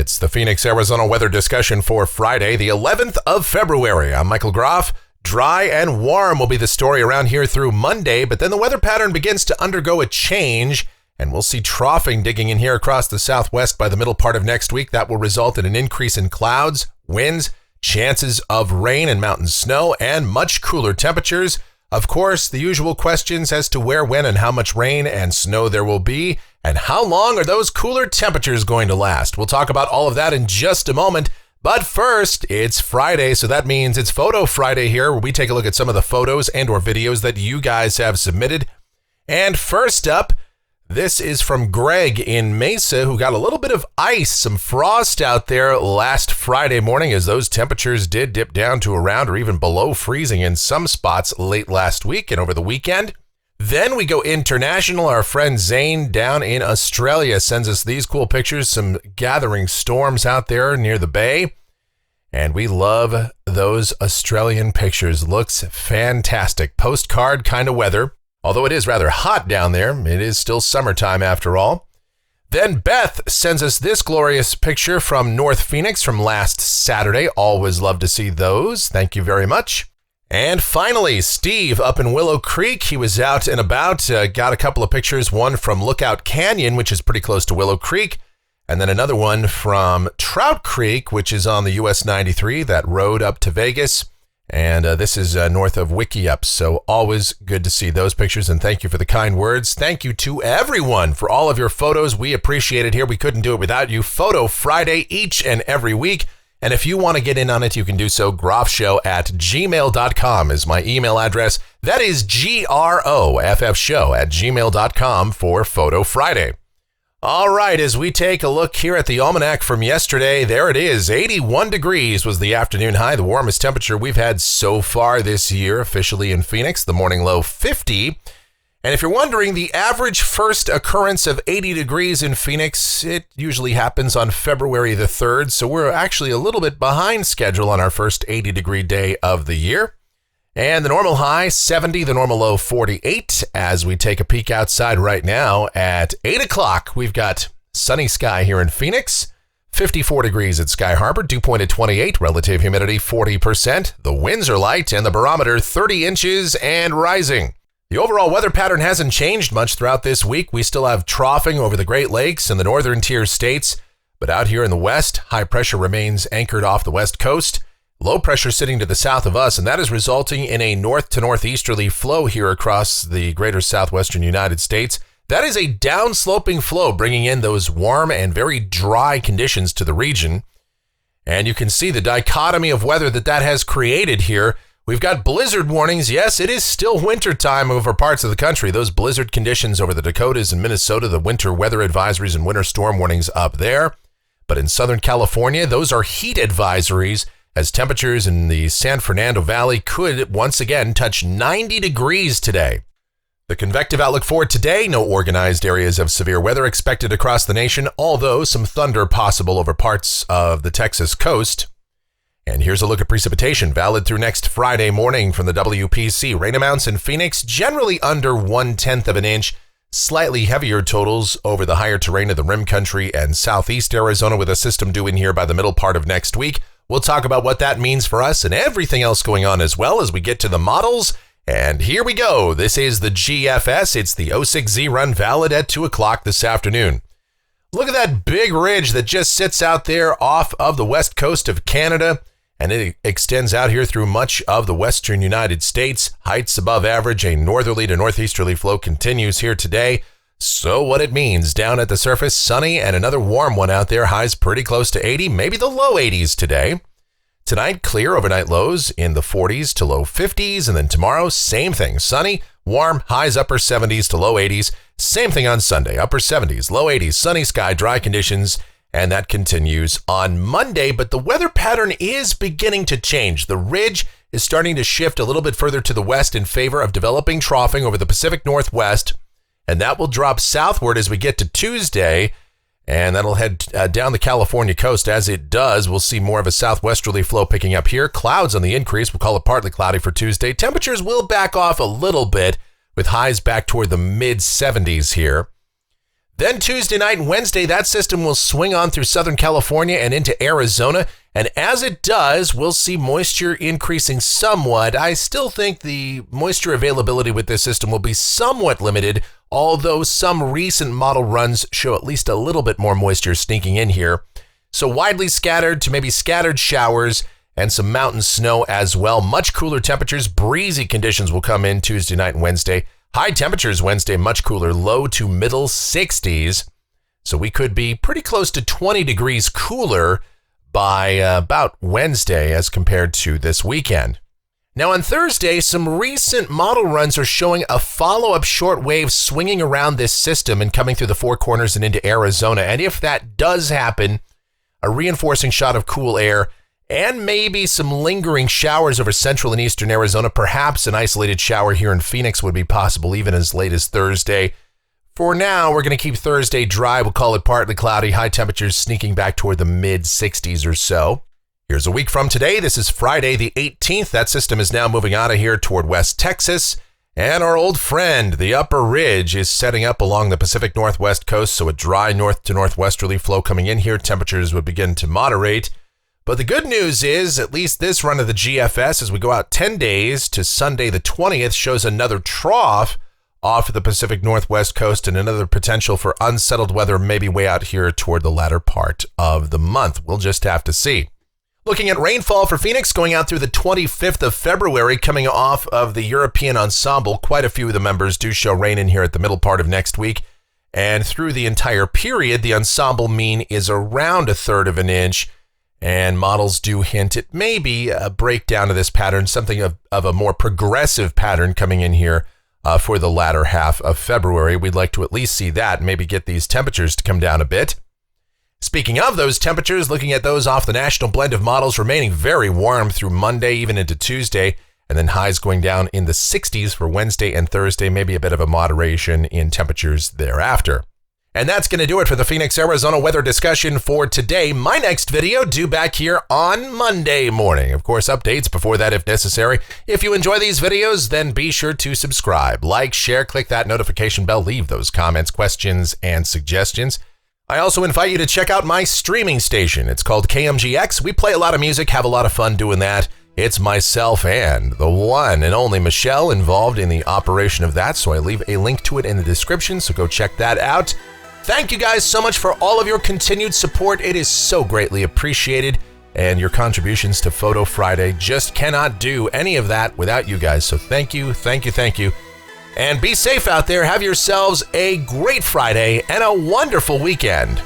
It's the Phoenix, Arizona weather discussion for Friday, the 11th of February. I'm Michael Groff. Dry and warm will be the story around here through Monday, but then the weather pattern begins to undergo a change, and we'll see troughing digging in here across the southwest by the middle part of next week. That will result in an increase in clouds, winds, chances of rain and mountain snow, and much cooler temperatures. Of course, the usual questions as to where, when, and how much rain and snow there will be, and how long are those cooler temperatures going to last? We'll talk about all of that in just a moment. But first, it's Friday, so that means it's Photo Friday here, where we take a look at some of the photos and or videos that you guys have submitted. And first up, this is from Greg in Mesa, who got a little bit of ice, some frost out there last Friday morning, as those temperatures did dip down to around or even below freezing in some spots late last week and over the weekend. Then we go international. Our friend Zane down in Australia sends us these cool pictures, some gathering storms out there near the bay. And we love those Australian pictures. Looks fantastic. Postcard kind of weather. Although it is rather hot down there, it is still summertime after all. Then Beth sends us this glorious picture from North Phoenix from last Saturday. Always love to see those. Thank you very much. And finally, Steve up in Willow Creek. He was out and about, got a couple of pictures, one from Lookout Canyon, which is pretty close to Willow Creek, and then another one from Trout Creek, which is on the US 93, that road up to Vegas. And this is north of Wickiup, so always good to see those pictures, and thank you for the kind words. Thank you to everyone for all of your photos. We appreciate it here. We couldn't do it without you. Photo Friday each and every week. And if you want to get in on it, you can do so. groffshow@gmail.com is my email address. That is groffshow@gmail.com for Photo Friday. All right, as we take a look here at the almanac from yesterday, there it is. 81 degrees was the afternoon high, the warmest temperature we've had so far this year, officially in Phoenix. The morning low, 50. And if you're wondering, the average first occurrence of 80 degrees in Phoenix, it usually happens on February the 3rd, so we're actually a little bit behind schedule on our first 80-degree day of the year. And the normal high, 70, the normal low, 48. As we take a peek outside right now at 8 o'clock, we've got sunny sky here in Phoenix, 54 degrees at Sky Harbor, dew point at 28, relative humidity 40%. The winds are light and the barometer 30 inches and rising. The overall weather pattern hasn't changed much throughout this week. We still have troughing over the Great Lakes and the northern tier states, but out here in the west, high pressure remains anchored off the west coast. Low pressure sitting to the south of us, and that is resulting in a north to northeasterly flow here across the greater southwestern United States. That is a downsloping flow bringing in those warm and very dry conditions to the region. And you can see the dichotomy of weather that has created here. We've got blizzard warnings. Yes, it is still winter time over parts of the country. Those blizzard conditions over the Dakotas and Minnesota, the winter weather advisories and winter storm warnings up there. But in Southern California, those are heat advisories, as temperatures in the San Fernando Valley could once again touch 90 degrees today. The convective outlook for today, no organized areas of severe weather expected across the nation, although some thunder possible over parts of the Texas coast. And here's a look at precipitation, valid through next Friday morning from the WPC. Rain amounts in Phoenix, generally under 1/10 of an inch. Slightly heavier totals over the higher terrain of the Rim Country and southeast Arizona, with a system due in here by the middle part of next week. We'll talk about what that means for us and everything else going on as well as we get to the models. And here we go. This is the GFS. It's the 06Z run, valid at 2 o'clock this afternoon. Look at that big ridge that just sits out there off of the west coast of Canada, and it extends out here through much of the western United States. Heights above average, a northerly to northeasterly flow continues here today. So what it means, down at the surface, sunny and another warm one out there, highs pretty close to 80, maybe the low 80s today. Tonight, clear, overnight lows in the 40s to low 50s, and then tomorrow, same thing, sunny, warm, highs upper 70s to low 80s. Same thing on Sunday, upper 70s, low 80s, sunny sky, dry conditions, and that continues on Monday, but the weather pattern is beginning to change. The ridge is starting to shift a little bit further to the west in favor of developing troughing over the Pacific Northwest, and that will drop southward as we get to Tuesday, and that'll head down the California coast. As it does, we'll see more of a southwesterly flow picking up here. Clouds on the increase. We'll call it partly cloudy for Tuesday. Temperatures will back off a little bit with highs back toward the mid-70s here. Then Tuesday night and Wednesday, that system will swing on through Southern California and into Arizona. And as it does, we'll see moisture increasing somewhat. I still think the moisture availability with this system will be somewhat limited, although some recent model runs show at least a little bit more moisture sneaking in here. So widely scattered to maybe scattered showers and some mountain snow as well. Much cooler temperatures, breezy conditions will come in Tuesday night and Wednesday. High temperatures Wednesday, much cooler, low to middle 60s. So we could be pretty close to 20 degrees cooler by about Wednesday as compared to this weekend. Now on Thursday, some recent model runs are showing a follow-up shortwave swinging around this system and coming through the Four Corners and into Arizona. And if that does happen, a reinforcing shot of cool air and maybe some lingering showers over central and eastern Arizona. Perhaps an isolated shower here in Phoenix would be possible even as late as Thursday. For now, we're going to keep Thursday dry. We'll call it partly cloudy, high temperatures sneaking back toward the mid-60s or so. Here's a week from today. This is Friday the 18th. That system is now moving out of here toward West Texas. And our old friend, the upper ridge, is setting up along the Pacific Northwest coast, so a dry north to northwesterly flow coming in here. Temperatures would begin to moderate. But the good news is, at least this run of the GFS, as we go out 10 days to Sunday the 20th, shows another trough off of the Pacific Northwest coast and another potential for unsettled weather maybe way out here toward the latter part of the month. We'll just have to see. Looking at rainfall for Phoenix going out through the 25th of February, coming off of the European ensemble. Quite a few of the members do show rain in here at the middle part of next week. And through the entire period, the ensemble mean is around 1/3 of an inch. And models do hint at maybe a breakdown of this pattern, something of a more progressive pattern coming in here for the latter half of February. We'd like to at least see that and maybe get these temperatures to come down a bit. Speaking of those temperatures, looking at those off the national blend of models, remaining very warm through Monday, even into Tuesday, and then highs going down in the 60s for Wednesday and Thursday, maybe a bit of a moderation in temperatures thereafter. And that's going to do it for the Phoenix, Arizona weather discussion for today. My next video due back here on Monday morning. Of course, updates before that if necessary. If you enjoy these videos, then be sure to subscribe, like, share, click that notification bell, leave those comments, questions, and suggestions. I also invite you to check out my streaming station. It's called KMGX. We play a lot of music, have a lot of fun doing that. It's myself and the one and only Michelle involved in the operation of that, so I leave a link to it in the description, so go check that out. Thank you guys so much for all of your continued support. It is so greatly appreciated, and your contributions to Photo Friday just cannot do any of that without you guys. So thank you, thank you, thank you. And be safe out there. Have yourselves a great Friday and a wonderful weekend.